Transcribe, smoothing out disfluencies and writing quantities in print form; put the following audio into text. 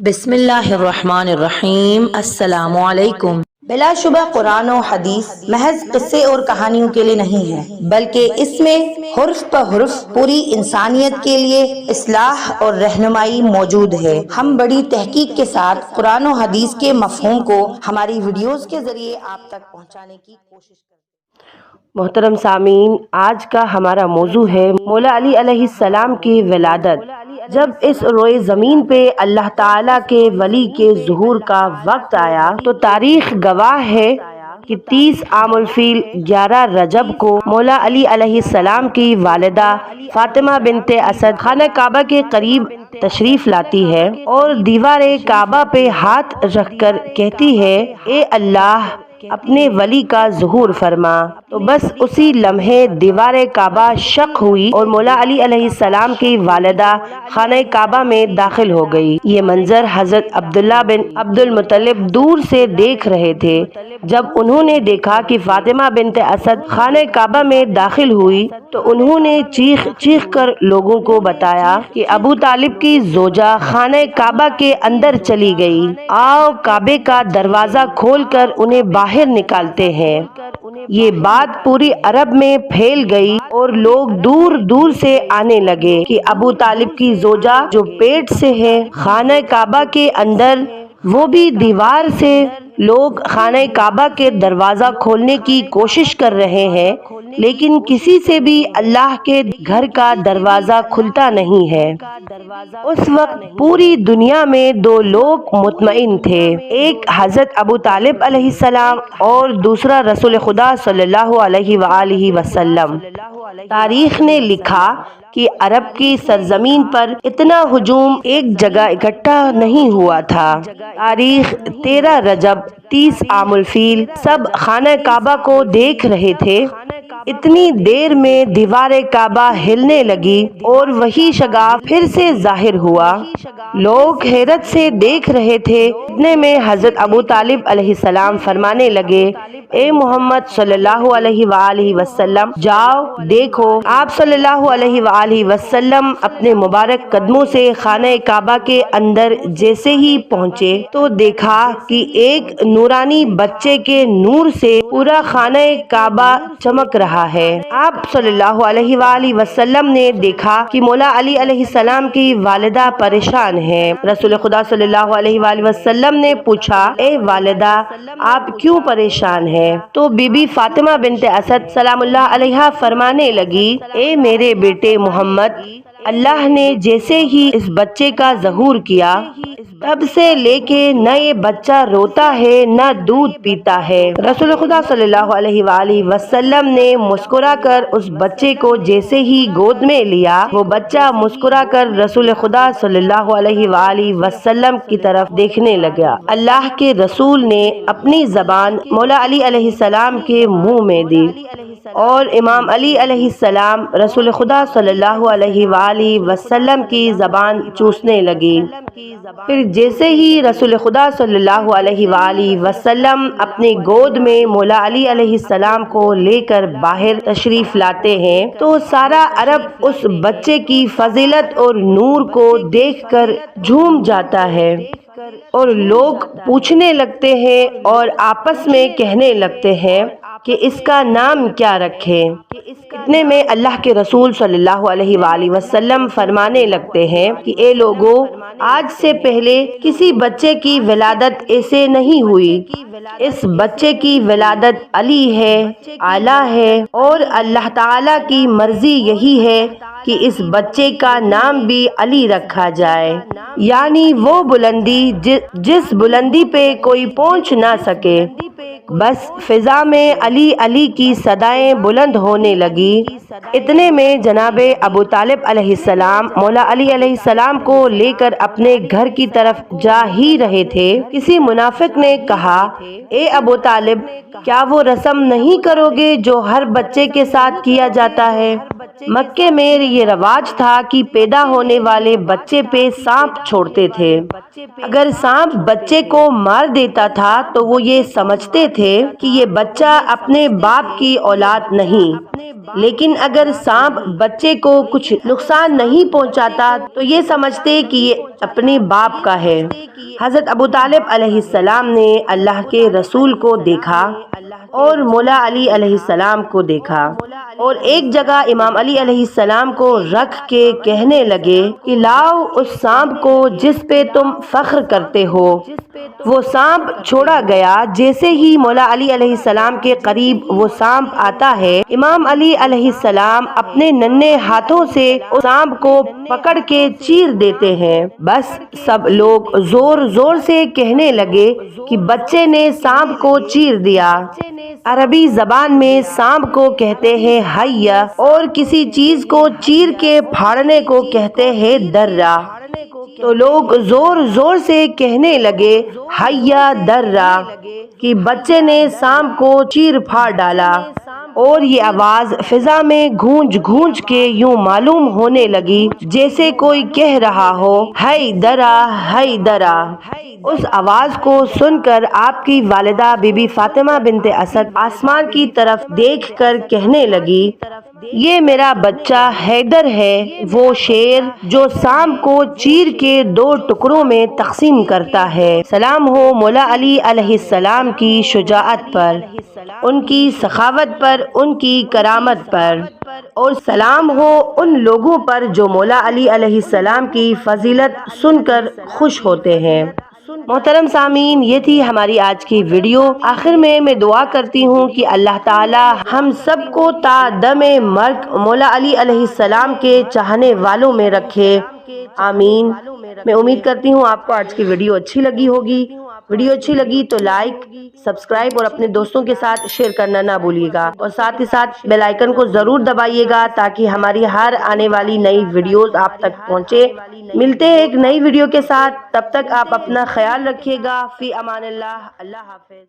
بسم اللہ الرحمن الرحیم۔ السلام علیکم۔ بلا شبہ قرآن و حدیث محض قصے اور کہانیوں کے لیے نہیں ہے، بلکہ اس میں حرف پہ حرف پوری انسانیت کے لیے اصلاح اور رہنمائی موجود ہے۔ ہم بڑی تحقیق کے ساتھ قرآن و حدیث کے مفہوم کو ہماری ویڈیوز کے ذریعے آپ تک پہنچانے کی کوشش کرتے ہیں۔ محترم سامعین، آج کا ہمارا موضوع ہے مولا علی علیہ السلام کی ولادت۔ جب اس روئے زمین پہ اللہ تعالیٰ کے ولی کے ظہور کا وقت آیا تو تاریخ گواہ ہے کہ 30 عام الفیل 11 رجب کو مولا علی علیہ السلام کی والدہ فاطمہ بنت اسد خانہ کعبہ کے قریب تشریف لاتی ہے اور دیوار کعبہ پہ ہاتھ رکھ کر کہتی ہے، اے اللہ اپنے ولی کا ظہور فرما۔ تو بس اسی لمحے دیوار کعبہ شق ہوئی اور مولا علی علیہ السلام کی والدہ خانہ کعبہ میں داخل ہو گئی۔ یہ منظر حضرت عبداللہ بن عبد المطلب دور سے دیکھ رہے تھے۔ جب انہوں نے دیکھا کہ فاطمہ بنت اسد خانہ کعبہ میں داخل ہوئی تو انہوں نے چیخ چیخ کر لوگوں کو بتایا کہ ابو طالب کی زوجہ خانہ کعبہ کے اندر چلی گئی، آؤ کعبے کا دروازہ کھول کر انہیں باہر نکالتے ہیں۔ یہ بات پوری عرب میں پھیل گئی اور لوگ دور دور سے آنے لگے کہ ابو طالب کی زوجہ جو پیٹ سے ہے خانہ کعبہ کے اندر، وہ بھی دیوار سے لوگ خانہ کعبہ کے دروازہ کھولنے کی کوشش کر رہے ہیں، لیکن کسی سے بھی اللہ کے گھر کا دروازہ کھلتا نہیں ہے۔ اس وقت پوری دنیا میں 2 لوگ مطمئن تھے، ایک حضرت ابو طالب علیہ السلام اور دوسرا رسول خدا صلی اللہ علیہ وآلہ وسلم۔ تاریخ نے لکھا کہ عرب کی سرزمین پر اتنا ہجوم ایک جگہ اکٹھا نہیں ہوا تھا۔ تاریخ 13 رجب 30 عام الفیل سب خانہ کعبہ کو دیکھ رہے تھے۔ اتنی دیر میں دیوار کعبہ ہلنے لگی اور وہی شگاف پھر سے ظاہر ہوا۔ لوگ حیرت سے دیکھ رہے تھے۔ اتنے میں حضرت ابو طالب علیہ السلام فرمانے لگے، اے محمد صلی اللہ علیہ وآلہ وسلم، جاؤ دیکھو۔ آپ صلی اللہ علیہ وآلہ وسلم اپنے مبارک قدموں سے خانہ کعبہ کے اندر جیسے ہی پہنچے تو دیکھا کہ ایک نورانی بچے کے نور سے پورا خانہ کعبہ چمک رہا ہے۔ آپ صلی اللہ علیہ وآلہ وسلم نے دیکھا کہ مولا علی علیہ السلام کی والدہ پریشان ہے۔ رسول خدا صلی اللہ علیہ وآلہ وسلم نے پوچھا، اے والدہ آپ کیوں پریشان ہیں؟ تو بی بی فاطمہ بنت اسد سلام اللہ علیہا فرمانے لگی، اے میرے بیٹے محمد، اللہ نے جیسے ہی اس بچے کا ظہور کیا تب سے لے کے نہ یہ بچہ روتا ہے نہ دودھ پیتا ہے۔ رسول خدا صلی اللہ علیہ وآلہ وسلم نے مسکرا کر اس بچے کو جیسے ہی گود میں لیا، وہ بچہ مسکرا کر رسول خدا صلی اللہ علیہ وآلہ وسلم کی طرف دیکھنے لگا۔ اللہ کے رسول نے اپنی زبان مولا علی علیہ السلام کے منہ میں دی اور امام علی علیہ السلام رسول خدا صلی اللہ علیہ وآلہ وسلم کی زبان چوسنے لگی۔ پھر جیسے ہی رسول خدا صلی اللہ علیہ وآلہ وسلم اپنی گود میں مولا علی علیہ السلام کو لے کر باہر تشریف لاتے ہیں تو سارا عرب اس بچے کی فضیلت اور نور کو دیکھ کر جھوم جاتا ہے اور لوگ پوچھنے لگتے ہیں اور آپس میں کہنے لگتے ہیں کہ اس کا نام کیا رکھیں۔ اتنے میں اللہ کے رسول صلی اللہ علیہ وآلہ وسلم فرمانے لگتے ہیں کہ اے لوگو، آج سے پہلے کسی بچے کی ولادت ایسے نہیں ہوئی۔ اس بچے کی ولادت علی ہے، اعلیٰ ہے، اور اللہ تعالیٰ کی مرضی یہی ہے کہ اس بچے کا نام بھی علی رکھا جائے، یعنی وہ بلندی جس بلندی پہ کوئی پہنچ نہ سکے۔ بس فضا میں علی علی کی صدائیں بلند ہونے لگی۔ اتنے میں جناب ابو طالب علیہ السلام مولا علی علیہ السلام کو لے کر اپنے گھر کی طرف جا ہی رہے تھے۔ کسی منافق نے کہا، اے ابو طالب، کیا وہ رسم نہیں کرو گے جو ہر بچے کے ساتھ کیا جاتا ہے؟ مکے میں یہ رواج تھا کہ پیدا ہونے والے بچے پہ سانپ چھوڑتے تھے۔ اگر سانپ بچے کو مار دیتا تھا تو وہ یہ سمجھتے تھے کہ یہ بچہ اپنے باپ کی اولاد نہیں، لیکن اگر سانپ بچے کو کچھ نقصان نہیں پہنچاتا تو یہ سمجھتے کہ یہ اپنے باپ کا ہے۔ حضرت ابو طالب علیہ السلام نے اللہ کے رسول کو دیکھا اور مولا علی علیہ السلام کو دیکھا، اور ایک جگہ امام علی علیہ السلام کو رکھ کے کہنے لگے کہ لاؤ اس سانپ کو جس پہ تم فخر کرتے ہو۔ وہ سانپ چھوڑا گیا۔ جیسے ہی مولا علی علیہ السلام کے قریب وہ سانپ آتا ہے، امام علی علیہ السلام اپنے ننھے ہاتھوں سے اس سانپ کو پکڑ کے چیر دیتے ہیں۔ بس سب لوگ زور زور سے کہنے لگے کہ بچے نے سانپ کو چیر دیا۔ عربی زبان میں سانپ کو کہتے ہیں حیہ، اور کسی چیز کو چیر کے پھاڑنے کو کہتے ہیں درہ۔ تو لوگ زور زور سے کہنے لگے حیہ درہ کہ بچے نے سانپ کو چیر پھاڑ ڈالا، اور یہ آواز فضا میں گونج گونج کے یوں معلوم ہونے لگی جیسے کوئی کہہ رہا ہو ہی درہ ہی درہ۔ اس آواز کو سن کر آپ کی والدہ بی بی فاطمہ بنت اسد آسمان کی طرف دیکھ کر کہنے لگی یہ میرا بچہ حیدر ہے، وہ شیر جو سانپ کو چیر کے 2 ٹکڑوں میں تقسیم کرتا ہے۔ سلام ہو مولا علی علیہ السلام کی شجاعت پر، ان کی سخاوت پر، ان کی کرامت پر، اور سلام ہو ان لوگوں پر جو مولا علی علیہ السلام کی فضیلت سن کر خوش ہوتے ہیں۔ محترم سامعین، یہ تھی ہماری آج کی ویڈیو۔ آخر میں دعا کرتی ہوں کہ اللہ تعالی ہم سب کو تا دم مرگ مولا علی علیہ السلام کے چاہنے والوں میں رکھے، آمین۔ میں امید کرتی ہوں آپ کو آج کی ویڈیو اچھی لگی ہوگی۔ ویڈیو اچھی لگی تو لائک، سبسکرائب اور اپنے دوستوں کے ساتھ شیئر کرنا نہ بھولیے گا، اور ساتھ ہی ساتھ بیل آئیکن کو ضرور دبائیے گا تاکہ ہماری ہر آنے والی نئی ویڈیوز آپ تک پہنچے۔ ملتے ہیں ایک نئی ویڈیو کے ساتھ، تب تک آپ اپنا خیال رکھیے گا۔ فی امان اللہ، اللہ حافظ۔